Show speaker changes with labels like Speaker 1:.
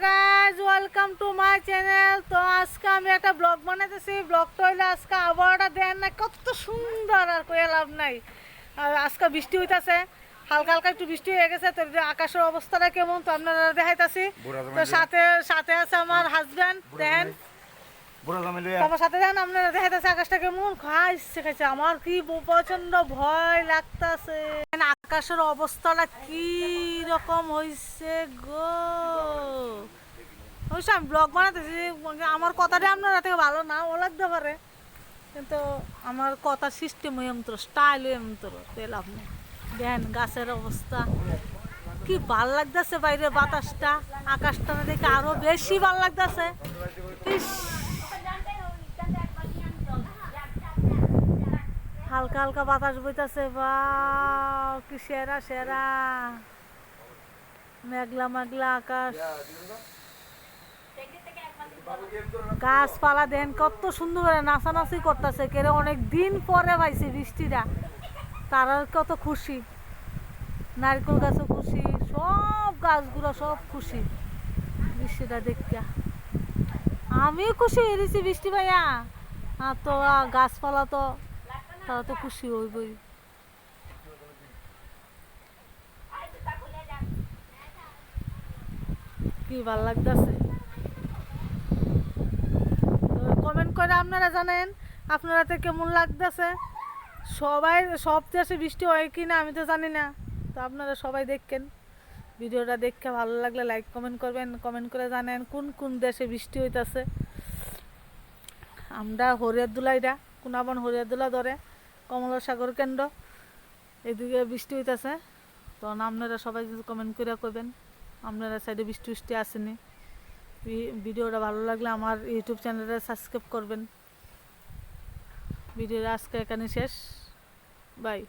Speaker 1: Guys, welcome to my channel. তো আজকে আমি একটা ব্লগ বানাইতেছি। ব্লগটা হইলে আজকে আবহাওয়াটা দেন না কত সুন্দর, আর কয়ে লাভ নাই। আর আজকে বৃষ্টি হইতাছে, হালকা হালকা একটু বৃষ্টি হয়ে গেছে। তো আকাশের অবস্থাটা কেমন তো আপনারা দেখাইতাছি। তো সাথে সাথে আছে আমার হাজব্যান্ড, দেন আমার সাথে দেন আপনারা দেখাইতেছে আকাশটা কেমন খাইছে। আমার কি প্রচন্ড ভয় লাগতেছে। আকাশের অবস্থাটা কি রকম হয়েছে গো। অবশ্য আমি ব্লগ বানাতেছি, আমার কথাটা আপনারা থেকে ভালো নাও লাগতে পারে, কিন্তু আমার কথার সিস্টেম ওই যন্ত্র, স্টাইল ওই যন্ত্র, লাভ নেই। দেখেন গাছের অবস্থা কি ভাল লাগতেছে, বাইরে বাতাসটা আকাশটা দেখে আরো বেশি ভাল লাগতেছে। হালকা হালকা বাতাস বইতেছে, বা কি সেরা সেরা, মেঘলা মেঘলা আকাশ, গাছপালা দেন কত সুন্দর করে নাচানাচি করতেছে। কেন অনেক দিন পরে পাইছে বৃষ্টিটা, তারা কত খুশি। নারকেল গাছও খুশি, সব গাছগুলো সব খুশি বৃষ্টিটা দেখতে। আমিও খুশি হয়ে দিছি বৃষ্টি ভাইয়া। আর তো গাছপালা তো তারা তো খুশি হইবই। কি ভাল লাগতেছে। কমেন্ট করে আপনারা জানেন আপনারা তো কেমন লাগতেছে। সবাই সব দেশে বৃষ্টি হয় কি না আমি তো জানি না। তো আপনারা সবাই দেখেন, ভিডিওটা দেখে ভালো লাগলে লাইক কমেন্ট করবেন। কমেন্ট করে জানেন কোন কোন দেশে বৃষ্টি হইতাছে। আমরা হরিয়ারদুলাইরা কোনাবন হরিয়ারদুলা ধরে কমলা সাগর কেন্দ্র এদিকে বৃষ্টি হইতাছে। তো আপনারা সবাই কমেন্ট করে করবেন আপনারা সাইডে বৃষ্টি বৃষ্টি আসেনি। ভিডিওটা ভালো লাগলে আমার ইউটিউব চ্যানেলটা সাবস্ক্রাইব করবেন। ভিডিওটা আজকে এখানে শেষ, বাই।